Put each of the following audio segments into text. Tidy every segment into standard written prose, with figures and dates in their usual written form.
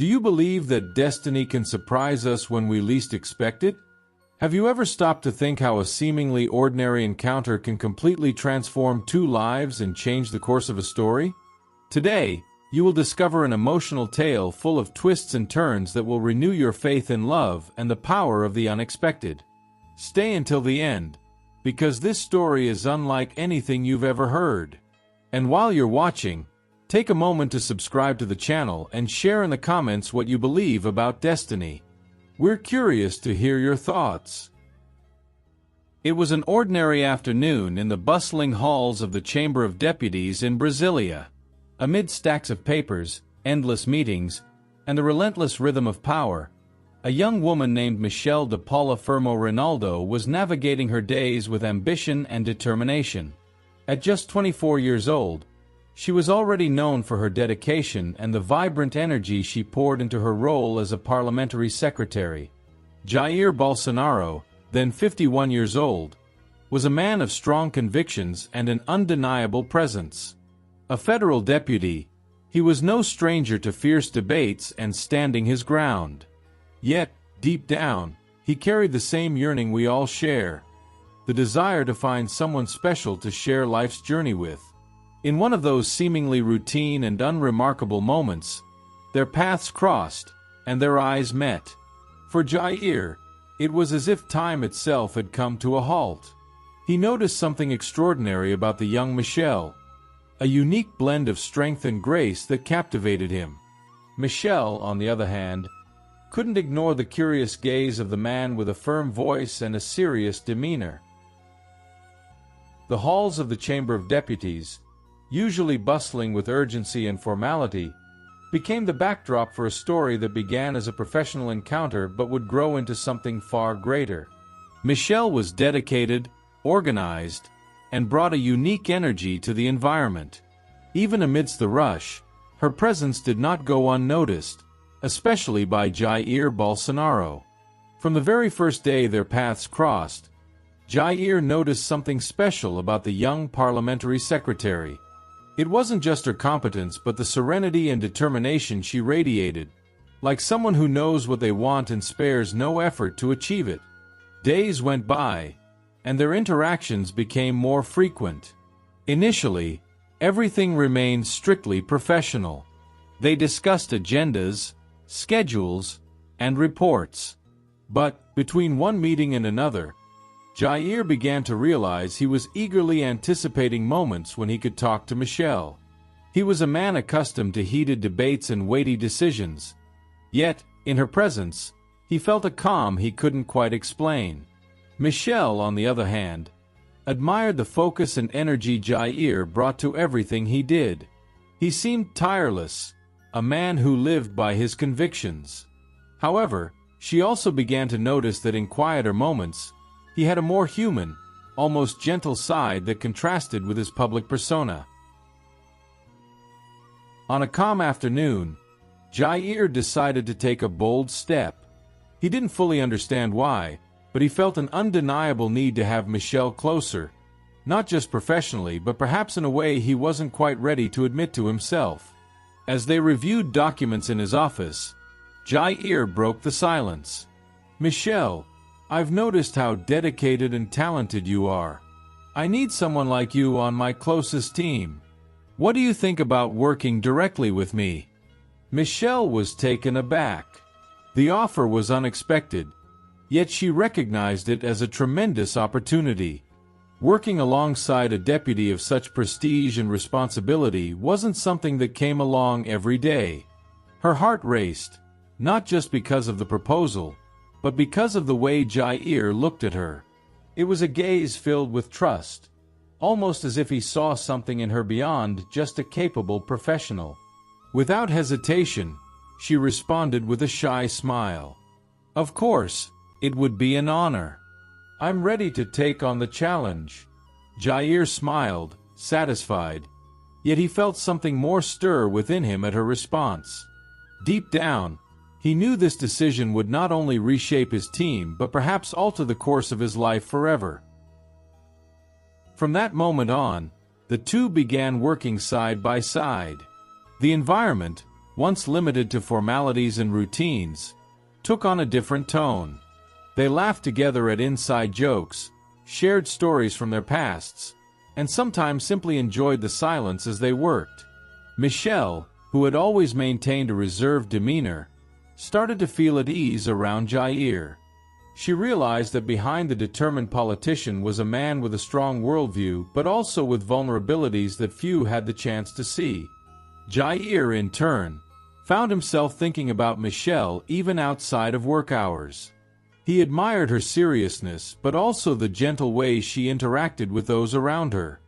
Do you believe that destiny can surprise us when we least expect it? Have you ever stopped to think how a seemingly ordinary encounter can completely transform two lives and change the course of a story? Today, you will discover an emotional tale full of twists and turns that will renew your faith in love and the power of the unexpected. Stay until the end, because this story is unlike anything you've ever heard. And while you're watching, take a moment to subscribe to the channel and share in the comments what you believe about destiny. We're curious to hear your thoughts. It was an ordinary afternoon in the bustling halls of the Chamber of Deputies in Brasilia. Amid stacks of papers, endless meetings, and the relentless rhythm of power, a young woman named Michelle de Paula Firmo Ronaldo was navigating her days with ambition and determination. At just 24 years old, she was already known for her dedication and the vibrant energy she poured into her role as a parliamentary secretary. Jair Bolsonaro, then 51 years old, was a man of strong convictions and an undeniable presence. A federal deputy, he was no stranger to fierce debates and standing his ground. Yet, deep down, he carried the same yearning we all share: the desire to find someone special to share life's journey with. In one of those seemingly routine and unremarkable moments, their paths crossed, and their eyes met. For Jair, it was as if time itself had come to a halt. He noticed something extraordinary about the young Michelle, a unique blend of strength and grace that captivated him. Michelle, on the other hand, couldn't ignore the curious gaze of the man with a firm voice and a serious demeanor. The halls of the Chamber of Deputies, usually bustling with urgency and formality, became the backdrop for a story that began as a professional encounter but would grow into something far greater. Michelle was dedicated, organized, and brought a unique energy to the environment. Even amidst the rush, her presence did not go unnoticed, especially by Jair Bolsonaro. From the very first day their paths crossed, Jair noticed something special about the young parliamentary secretary. It wasn't just her competence but the serenity and determination she radiated, like someone who knows what they want and spares no effort to achieve it. Days went by, and their interactions became more frequent. Initially, everything remained strictly professional. They discussed agendas, schedules, and reports. But, between one meeting and another, Jair began to realize he was eagerly anticipating moments when he could talk to Michelle. He was a man accustomed to heated debates and weighty decisions. Yet, in her presence, he felt a calm he couldn't quite explain. Michelle, on the other hand, admired the focus and energy Jair brought to everything he did. He seemed tireless, a man who lived by his convictions. However, she also began to notice that in quieter moments, he had a more human, almost gentle side that contrasted with his public persona. On a calm afternoon, Jair decided to take a bold step. He didn't fully understand why, but he felt an undeniable need to have Michelle closer, not just professionally but perhaps in a way he wasn't quite ready to admit to himself. As they reviewed documents in his office, Jair broke the silence. "Michelle, I've noticed how dedicated and talented you are. I need someone like you on my closest team. What do you think about working directly with me?" Michelle was taken aback. The offer was unexpected, yet she recognized it as a tremendous opportunity. Working alongside a deputy of such prestige and responsibility wasn't something that came along every day. Her heart raced, not just because of the proposal, but because of the way Jair looked at her. It was a gaze filled with trust, almost as if he saw something in her beyond just a capable professional. Without hesitation, she responded with a shy smile. "Of course, it would be an honor. I'm ready to take on the challenge." Jair smiled, satisfied, yet he felt something more stir within him at her response. Deep down, he knew this decision would not only reshape his team but perhaps alter the course of his life forever. From that moment on, the two began working side by side. The environment, once limited to formalities and routines, took on a different tone. They laughed together at inside jokes, shared stories from their pasts, and sometimes simply enjoyed the silence as they worked. Michelle, who had always maintained a reserved demeanor, started to feel at ease around Jair. She realized that behind the determined politician was a man with a strong worldview, but also with vulnerabilities that few had the chance to see. Jair, in turn, found himself thinking about Michelle even outside of work hours. He admired her seriousness, but also the gentle way she interacted with those around her.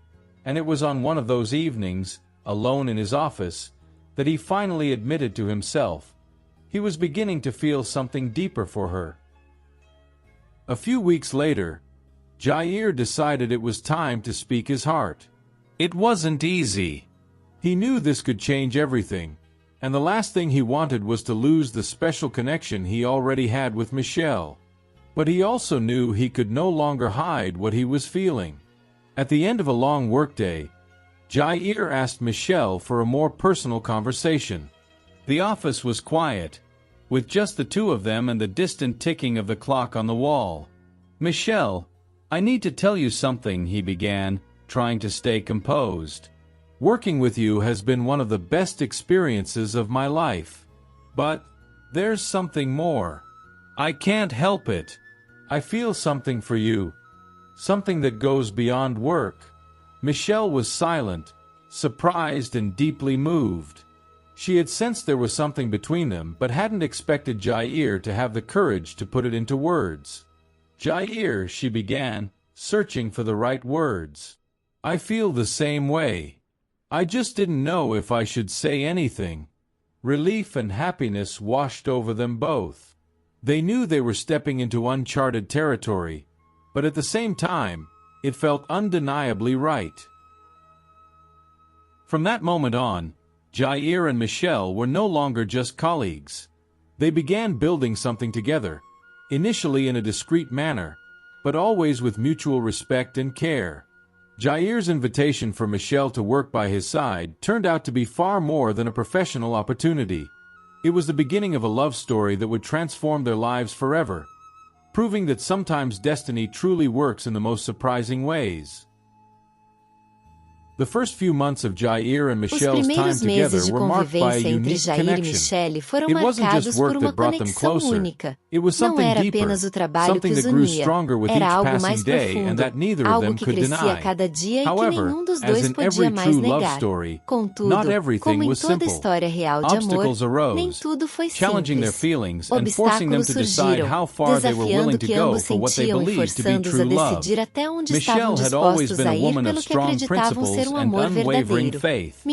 And it was on one of those evenings, alone in his office, that he finally admitted to himself he was beginning to feel something deeper for her. A few weeks later, Jair decided it was time to speak his heart. It wasn't easy. He knew this could change everything, and the last thing he wanted was to lose the special connection he already had with Michelle. But he also knew he could no longer hide what he was feeling. At the end of a long workday, Jair asked Michelle for a more personal conversation. The office was quiet, with just the two of them and the distant ticking of the clock on the wall. "Michelle, I need to tell you something," he began, trying to stay composed. "Working with you has been one of the best experiences of my life. But there's something more. I can't help it. I feel something for you. Something that goes beyond work." Michelle was silent, surprised and deeply moved. She had sensed there was something between them, but hadn't expected Jair to have the courage to put it into words. "Jair," she began, searching for the right words. "I feel the same way. I just didn't know if I should say anything." Relief and happiness washed over them both. They knew they were stepping into uncharted territory, but at the same time, it felt undeniably right. From that moment on, Jair and Michelle were no longer just colleagues. They began building something together, initially in a discreet manner, but always with mutual respect and care. Jair's invitation for Michelle to work by his side turned out to be far more than a professional opportunity. It was the beginning of a love story that would transform their lives forever, proving that sometimes destiny truly works in the most surprising ways. The first few months of Jair and Michelle's time together were marked by a unique connection. It wasn't just work that brought them closer. It was something deeper, something that grew stronger with each passing day and that neither of them could deny. However, as in every true love story, not everything was simple. Obstacles arose, challenging their feelings and forcing them to decide how far they were willing to go for what they believed to be true love. Michelle had always been a woman of strong principles and unwavering faith.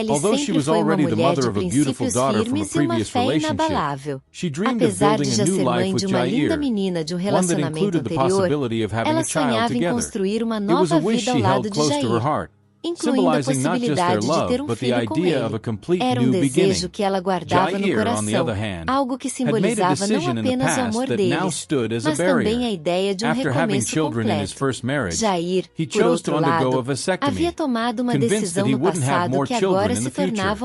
Although she was already the mother of a beautiful daughter from a previous relationship, she dreamed of building a new life with Jair, one that included the possibility of having a child together. It was a wish she held close to her heart, symbolizing not just their love, but the idea of a complete new beginning. Jair, on the other hand, had made a decision in the past that now stood as a barrier. After having children in his first marriage, he chose to undergo a vasectomy, convinced that he wouldn't have more children in the future.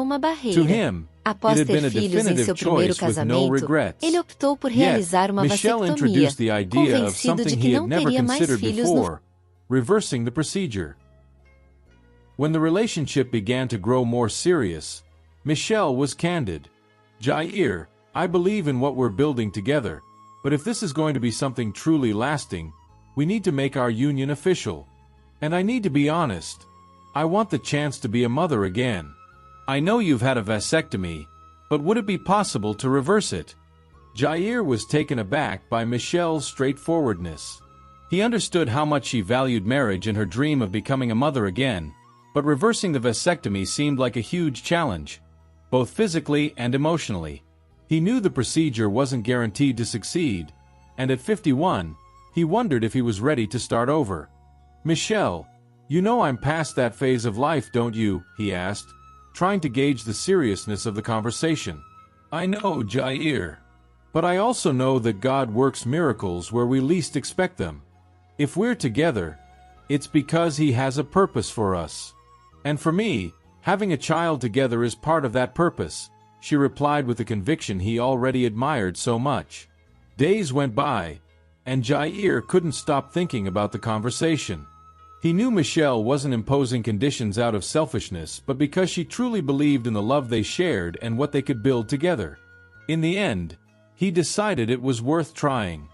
To him, it had been a definitive choice with no regrets. Yet, Michelle introduced the idea of something he had never considered before, reversing the procedure. When the relationship began to grow more serious, Michelle was candid. "Jair, I believe in what we're building together, but if this is going to be something truly lasting, we need to make our union official. And I need to be honest. I want the chance to be a mother again. I know you've had a vasectomy, but would it be possible to reverse it?" Jair was taken aback by Michelle's straightforwardness. He understood how much she valued marriage and her dream of becoming a mother again, but reversing the vasectomy seemed like a huge challenge, both physically and emotionally. He knew the procedure wasn't guaranteed to succeed, and at 51, he wondered if he was ready to start over. "Michelle, you know I'm past that phase of life, don't you?" he asked, trying to gauge the seriousness of the conversation. "I know, Jair. But I also know that God works miracles where we least expect them. If we're together, it's because He has a purpose for us. And for me, having a child together is part of that purpose," she replied with the conviction he already admired so much. Days went by, and Jair couldn't stop thinking about the conversation. He knew Michelle wasn't imposing conditions out of selfishness, but because she truly believed in the love they shared and what they could build together. In the end, he decided it was worth trying.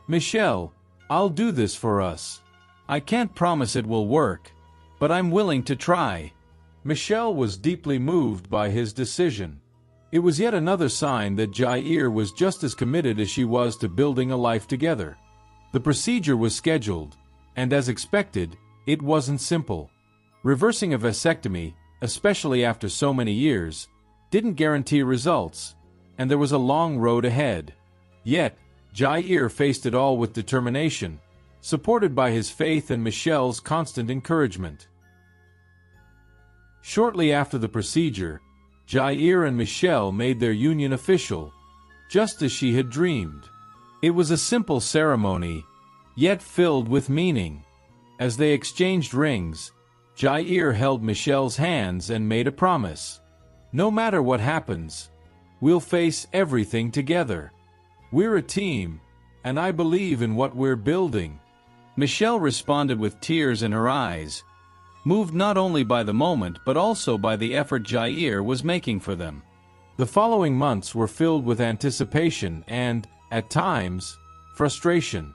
"Michelle, I'll do this for us. I can't promise it will work, but I'm willing to try." Michelle was deeply moved by his decision. It was yet another sign that Jair was just as committed as she was to building a life together. The procedure was scheduled, and as expected, it wasn't simple. Reversing a vasectomy, especially after so many years, didn't guarantee results, and there was a long road ahead. Yet, Jair faced it all with determination, supported by his faith and Michelle's constant encouragement. Shortly after the procedure, Jair and Michelle made their union official, just as she had dreamed. It was a simple ceremony, yet filled with meaning. As they exchanged rings, Jair held Michelle's hands and made a promise. "No matter what happens, we'll face everything together. We're a team, and I believe in what we're building." Michelle responded with tears in her eyes, moved not only by the moment but also by the effort Jair was making for them. The following months were filled with anticipation and, at times, frustration.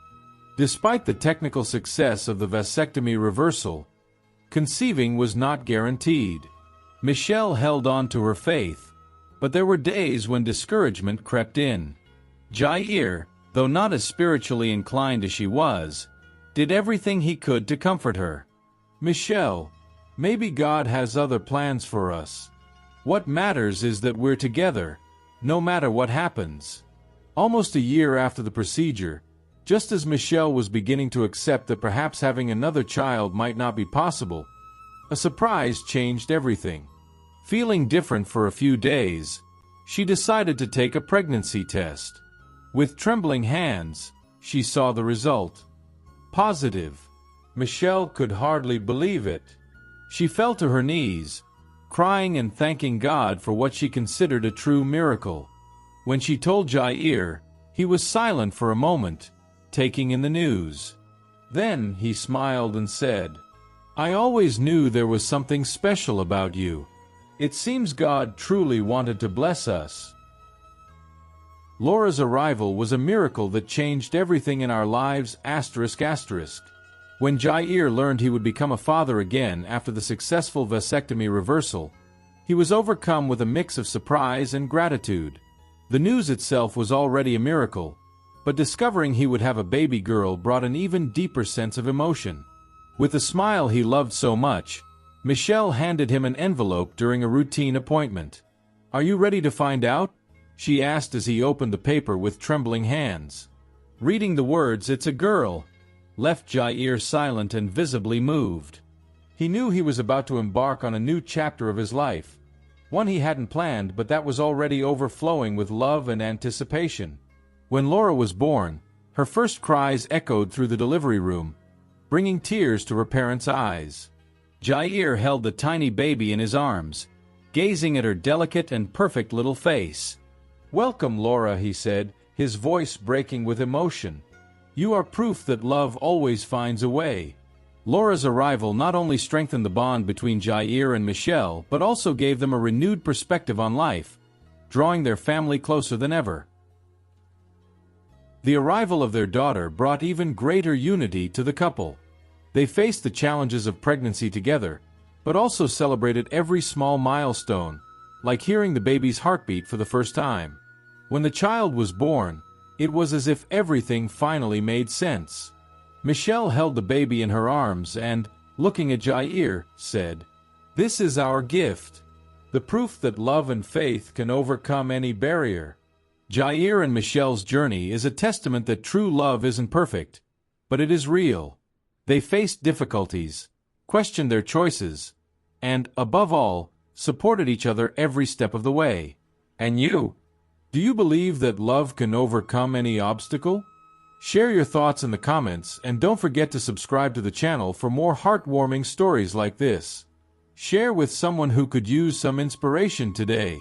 Despite the technical success of the vasectomy reversal, conceiving was not guaranteed. Michelle held on to her faith, but there were days when discouragement crept in. Jair, though not as spiritually inclined as she was, did everything he could to comfort her. "Michelle, maybe God has other plans for us. What matters is that we're together, no matter what happens." Almost a year after the procedure, just as Michelle was beginning to accept that perhaps having another child might not be possible, a surprise changed everything. Feeling different for a few days, she decided to take a pregnancy test. With trembling hands, she saw the result. Positive. Michelle could hardly believe it. She fell to her knees, crying and thanking God for what she considered a true miracle. When she told Jair, he was silent for a moment, taking in the news. Then he smiled and said, "I always knew there was something special about you. It seems God truly wanted to bless us." Laura's arrival was a miracle that changed everything in our lives. When Jair learned he would become a father again after the successful vasectomy reversal, he was overcome with a mix of surprise and gratitude. The news itself was already a miracle, but discovering he would have a baby girl brought an even deeper sense of emotion. With a smile he loved so much, Michelle handed him an envelope during a routine appointment. "Are you ready to find out?" she asked as he opened the paper with trembling hands. Reading the words, "It's a girl," left Jair silent and visibly moved. He knew he was about to embark on a new chapter of his life, one he hadn't planned but that was already overflowing with love and anticipation. When Laura was born, her first cries echoed through the delivery room, bringing tears to her parents' eyes. Jair held the tiny baby in his arms, gazing at her delicate and perfect little face. "Welcome, Laura," he said, his voice breaking with emotion. "You are proof that love always finds a way." Laura's arrival not only strengthened the bond between Jair and Michelle, but also gave them a renewed perspective on life, drawing their family closer than ever. The arrival of their daughter brought even greater unity to the couple. They faced the challenges of pregnancy together, but also celebrated every small milestone, like hearing the baby's heartbeat for the first time. When the child was born, it was as if everything finally made sense. Michelle held the baby in her arms and, looking at Jair, said, "This is our gift, the proof that love and faith can overcome any barrier." Jair and Michelle's journey is a testament that true love isn't perfect, but it is real. They faced difficulties, questioned their choices, and, above all, supported each other every step of the way. And you? Do you believe that love can overcome any obstacle? Share your thoughts in the comments and don't forget to subscribe to the channel for more heartwarming stories like this. Share with someone who could use some inspiration today.